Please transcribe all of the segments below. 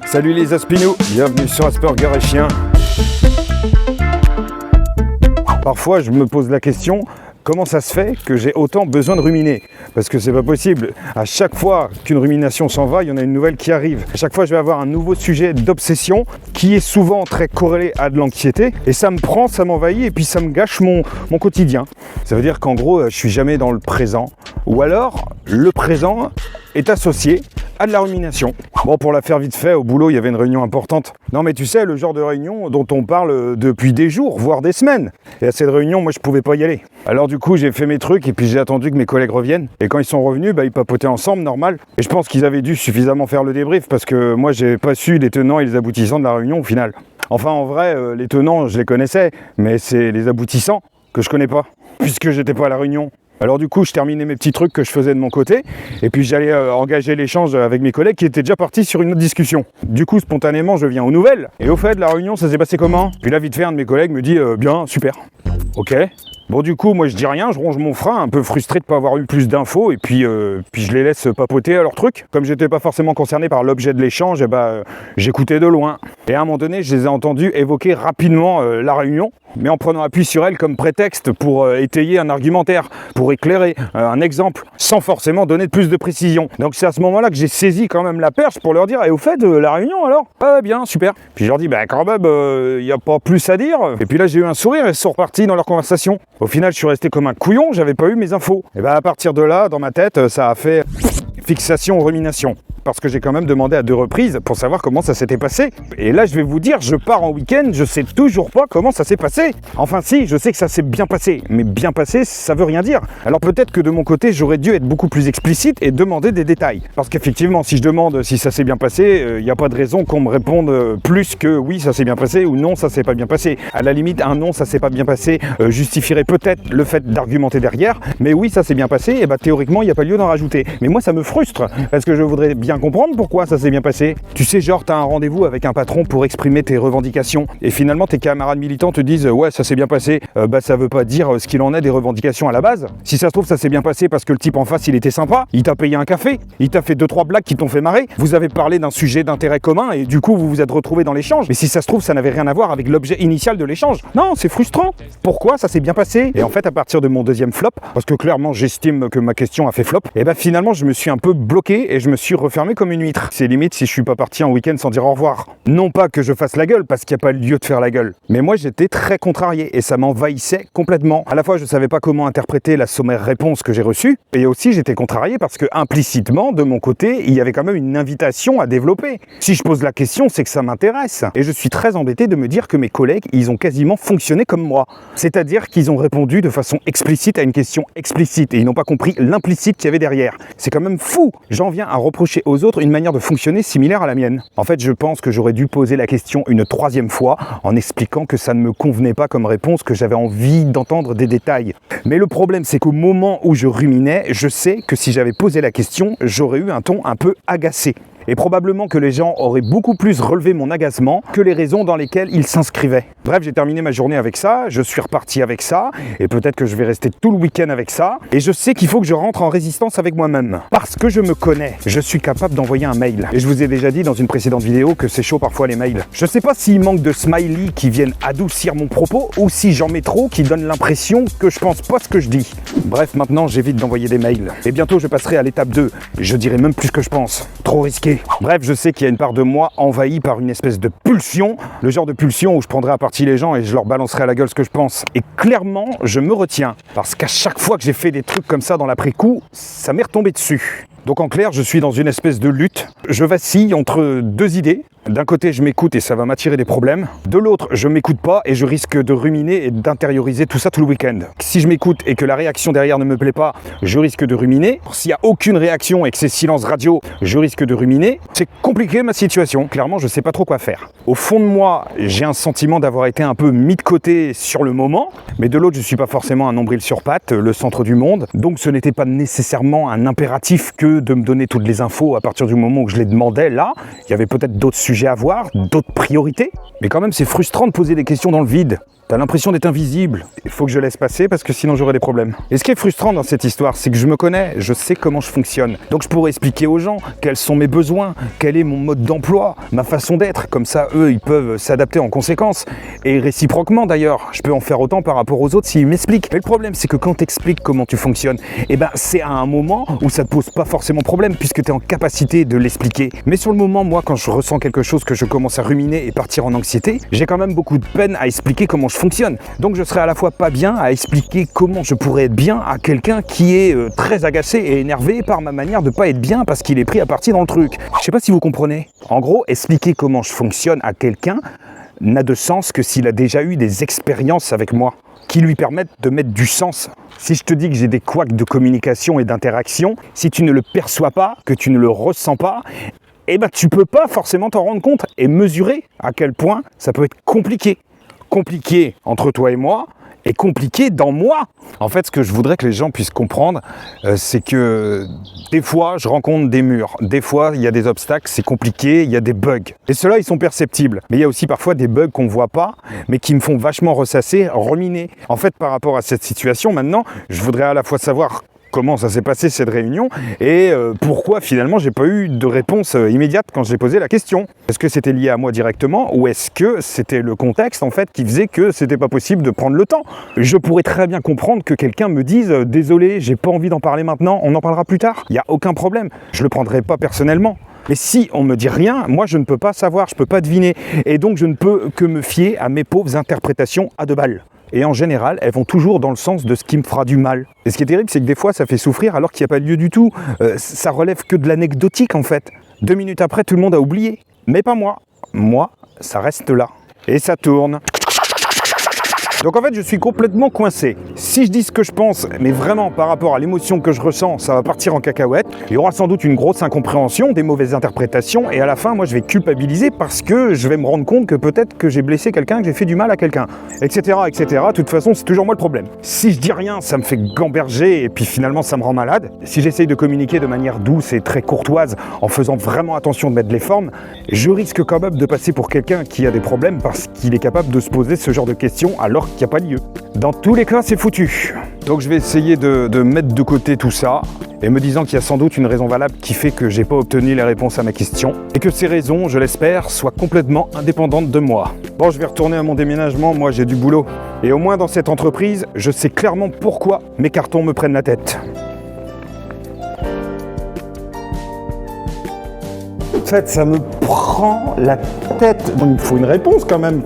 Salut les Aspinous, bienvenue sur Asperger et Chien. Parfois je me pose la question, comment ça se fait que j'ai autant besoin de ruminer? Parce que c'est pas possible. À chaque fois qu'une rumination s'en va, il y en a une nouvelle qui arrive. À chaque fois, je vais avoir un nouveau sujet d'obsession qui est souvent très corrélé à de l'anxiété. Et ça me prend, ça m'envahit et puis ça me gâche mon quotidien. Ça veut dire qu'en gros, je suis jamais dans le présent. Ou alors, le présent est associé à de la rumination. Bon, pour la faire vite fait, au boulot, il y avait une réunion importante. Non, mais tu sais, le genre de réunion dont on parle depuis des jours, voire des semaines. Et à cette réunion, moi, je pouvais pas y aller. Alors du coup, j'ai fait mes trucs et puis j'ai attendu que mes collègues reviennent. Et quand ils sont revenus, ils papotaient ensemble, normal. Et je pense qu'ils avaient dû suffisamment faire le débrief parce que moi, j'ai pas su les tenants et les aboutissants de la réunion au final. Enfin, en vrai, les tenants, je les connaissais, mais c'est les aboutissants que je connais pas, puisque j'étais pas à la réunion. Alors du coup, je terminais mes petits trucs que je faisais de mon côté, et puis j'allais engager l'échange avec mes collègues qui étaient déjà partis sur une autre discussion. Du coup, spontanément, je viens aux nouvelles. Et au fait, la réunion, ça s'est passé comment? Puis là, vite fait, un de mes collègues me dit bien, super. Ok. Bon, du coup, moi, je dis rien, je ronge mon frein, un peu frustré de ne pas avoir eu plus d'infos, et puis je les laisse papoter à leur truc. Comme j'étais pas forcément concerné par l'objet de l'échange, j'écoutais de loin. Et à un moment donné, je les ai entendus évoquer rapidement la réunion, mais en prenant appui sur elle comme prétexte pour étayer un argumentaire, pour éclairer un exemple, sans forcément donner de plus de précision. Donc c'est à ce moment-là que j'ai saisi quand même la perche pour leur dire « Et au fait, la réunion alors ?»« Ah bien, super. » Puis je leur dis « Quand même, y a pas plus à dire. » Et puis là, j'ai eu un sourire et ils sont repartis dans leur conversation. Au final, je suis resté comme un couillon, j'avais pas eu mes infos. Et à partir de là, dans ma tête, ça a fait fixation, rumination. Parce que j'ai quand même demandé à 2 reprises pour savoir comment ça s'était passé. Et là, je vais vous dire, je pars en week-end, je sais toujours pas comment ça s'est passé. Enfin si, je sais que ça s'est bien passé. Mais bien passé, ça veut rien dire. Alors peut-être que de mon côté, j'aurais dû être beaucoup plus explicite et demander des détails. Parce qu'effectivement, si je demande si ça s'est bien passé, il n'y a pas de raison qu'on me réponde plus que oui, ça s'est bien passé ou non, ça s'est pas bien passé. À la limite, un non, ça s'est pas bien passé justifierait peut-être le fait d'argumenter derrière. Mais oui, ça s'est bien passé, et théoriquement, il n'y a pas lieu d'en rajouter. Mais moi, ça me frustre parce que je voudrais bien comprendre pourquoi ça s'est bien passé. Tu sais, genre, t'as un rendez-vous avec un patron pour exprimer tes revendications et finalement tes camarades militants te disent ouais, ça s'est bien passé. Ça veut pas dire ce qu'il en est des revendications à la base. Si ça se trouve, ça s'est bien passé parce que le type en face, il était sympa, il t'a payé un café, il t'a fait 2-3 blagues qui t'ont fait marrer, vous avez parlé d'un sujet d'intérêt commun et du coup, vous vous êtes retrouvés dans l'échange. Mais si ça se trouve, ça n'avait rien à voir avec l'objet initial de l'échange. Non, c'est frustrant. Pourquoi ça s'est bien passé? Et en fait, à partir de mon deuxième flop, parce que clairement, j'estime que ma question a fait flop, et finalement, je me suis un peu bloqué et je me suis refermé comme une huître. C'est limite si je suis pas parti en week-end sans dire au revoir. Non pas que je fasse la gueule, parce qu'il n'y a pas lieu de faire la gueule. Mais moi, j'étais très contrarié et ça m'envahissait complètement. À la fois, je savais pas comment interpréter la sommaire réponse que j'ai reçue, et aussi j'étais contrarié parce que implicitement, de mon côté, il y avait quand même une invitation à développer. Si je pose la question, c'est que ça m'intéresse. Et je suis très embêté de me dire que mes collègues, ils ont quasiment fonctionné comme moi. C'est-à-dire qu'ils ont répondu de façon explicite à une question explicite et ils n'ont pas compris l'implicite qu'il y avait derrière. C'est quand même fou. J'en viens à reprocher aux autres une manière de fonctionner similaire à la mienne. En fait, je pense que j'aurais dû poser la question une 3e fois en expliquant que ça ne me convenait pas comme réponse, que j'avais envie d'entendre des détails. Mais le problème, c'est qu'au moment où je ruminais, je sais que si j'avais posé la question, j'aurais eu un ton un peu agacé. Et probablement que les gens auraient beaucoup plus relevé mon agacement que les raisons dans lesquelles ils s'inscrivaient. Bref, j'ai terminé ma journée avec ça, je suis reparti avec ça, et peut-être que je vais rester tout le week-end avec ça, et je sais qu'il faut que je rentre en résistance avec moi-même. Parce que je me connais, je suis capable d'envoyer un mail. Et je vous ai déjà dit dans une précédente vidéo que c'est chaud parfois les mails. Je sais pas s'il manque de smileys qui viennent adoucir mon propos, ou si j'en mets trop qui donnent l'impression que je pense pas ce que je dis. Bref, maintenant j'évite d'envoyer des mails. Et bientôt je passerai à l'étape 2, je dirai même plus ce que je pense. Trop risqué. Bref, je sais qu'il y a une part de moi envahie par une espèce de pulsion, le genre de pulsion où je prendrai à partie les gens et je leur balancerai à la gueule ce que je pense. Et clairement, je me retiens, parce qu'à chaque fois que j'ai fait des trucs comme ça dans l'après-coup, ça m'est retombé dessus. Donc en clair, je suis dans une espèce de lutte. Je vacille entre 2 idées. D'un côté, je m'écoute et ça va m'attirer des problèmes. De l'autre, je m'écoute pas et je risque de ruminer et d'intérioriser tout ça tout le week-end. Si je m'écoute et que la réaction derrière ne me plaît pas, je risque de ruminer. S'il n'y a aucune réaction et que c'est silence radio, je risque de ruminer. C'est compliqué ma situation. Clairement, je sais pas trop quoi faire. Au fond de moi, j'ai un sentiment d'avoir été un peu mis de côté sur le moment. Mais de l'autre, je suis pas forcément un nombril sur pattes, le centre du monde. Donc ce n'était pas nécessairement un impératif que de me donner toutes les infos à partir du moment où je les demandais. Là, il y avait peut-être d'autres sujets à voir, d'autres priorités. Mais quand même, c'est frustrant de poser des questions dans le vide. T'as l'impression d'être invisible. Il faut que je laisse passer parce que sinon j'aurai des problèmes. Et ce qui est frustrant dans cette histoire, c'est que je me connais, je sais comment je fonctionne. Donc je pourrais expliquer aux gens quels sont mes besoins, quel est mon mode d'emploi, ma façon d'être. Comme ça, eux, ils peuvent s'adapter en conséquence. Et réciproquement d'ailleurs, je peux en faire autant par rapport aux autres s'ils m'expliquent. Mais le problème, c'est que quand t'expliques comment tu fonctionnes, eh ben c'est à un moment où ça te pose pas forcément problème puisque tu es en capacité de l'expliquer. Mais sur le moment, moi, quand je ressens quelque chose que je commence à ruminer et partir en anxiété, j'ai quand même beaucoup de peine à expliquer comment je fonctionne. Donc je serais à la fois pas bien à expliquer comment je pourrais être bien à quelqu'un qui est très agacé et énervé par ma manière de pas être bien parce qu'il est pris à partie dans le truc. Je sais pas si vous comprenez. En gros, expliquer comment je fonctionne à quelqu'un n'a de sens que s'il a déjà eu des expériences avec moi qui lui permettent de mettre du sens. Si je te dis que j'ai des couacs de communication et d'interaction, si tu ne le perçois pas, que tu ne le ressens pas, eh ben tu peux pas forcément t'en rendre compte et mesurer à quel point ça peut être compliqué. Compliqué entre toi et moi, et compliqué dans moi. En fait, ce que je voudrais que les gens puissent comprendre, c'est que des fois, je rencontre des murs. Des fois, il y a des obstacles, c'est compliqué, il y a des bugs. Et ceux-là, ils sont perceptibles. Mais il y a aussi parfois des bugs qu'on ne voit pas, mais qui me font vachement ressasser, ruminer. En fait, par rapport à cette situation, maintenant, je voudrais à la fois savoir comment ça s'est passé cette réunion et pourquoi finalement j'ai pas eu de réponse immédiate quand j'ai posé la question. Est-ce que c'était lié à moi directement ou est-ce que c'était le contexte en fait qui faisait que c'était pas possible de prendre le temps? Je pourrais très bien comprendre que quelqu'un me dise désolé, j'ai pas envie d'en parler maintenant, on en parlera plus tard. Il n'y a aucun problème, je le prendrai pas personnellement. Mais si on me dit rien, moi je ne peux pas savoir, je peux pas deviner et donc je ne peux que me fier à mes pauvres interprétations à deux balles. Et en général, elles vont toujours dans le sens de ce qui me fera du mal. Et ce qui est terrible, c'est que des fois, ça fait souffrir alors qu'il n'y a pas lieu du tout. Ça relève que de l'anecdotique, en fait. 2 minutes après, tout le monde a oublié. Mais pas moi. Moi, ça reste là. Et ça tourne. Donc en fait, je suis complètement coincé. Si je dis ce que je pense, mais vraiment par rapport à l'émotion que je ressens, ça va partir en cacahuète. Il y aura sans doute une grosse incompréhension, des mauvaises interprétations, et à la fin, moi, je vais culpabiliser parce que je vais me rendre compte que peut-être que j'ai blessé quelqu'un, que j'ai fait du mal à quelqu'un, etc., etc. De toute façon, c'est toujours moi le problème. Si je dis rien, ça me fait gamberger, et puis finalement, ça me rend malade. Si j'essaye de communiquer de manière douce et très courtoise, en faisant vraiment attention de mettre les formes, je risque quand même de passer pour quelqu'un qui a des problèmes parce qu'il est capable de se poser ce genre de questions alors qu'il n'y a pas lieu. Dans tous les cas, c'est foutu. Donc je vais essayer de mettre de côté tout ça et me disant qu'il y a sans doute une raison valable qui fait que j'ai pas obtenu les réponses à ma question et que ces raisons, je l'espère, soient complètement indépendantes de moi. Bon, je vais retourner à mon déménagement, moi j'ai du boulot. Et au moins dans cette entreprise, je sais clairement pourquoi mes cartons me prennent la tête. En fait, ça me prend la tête. Donc il me faut une réponse quand même.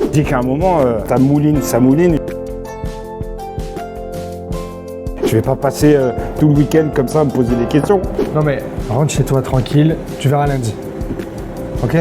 Je dis qu'à un moment, ça mouline. Je vais pas passer tout le week-end comme ça à me poser des questions. Non mais rentre chez toi tranquille, tu verras lundi. Ok ?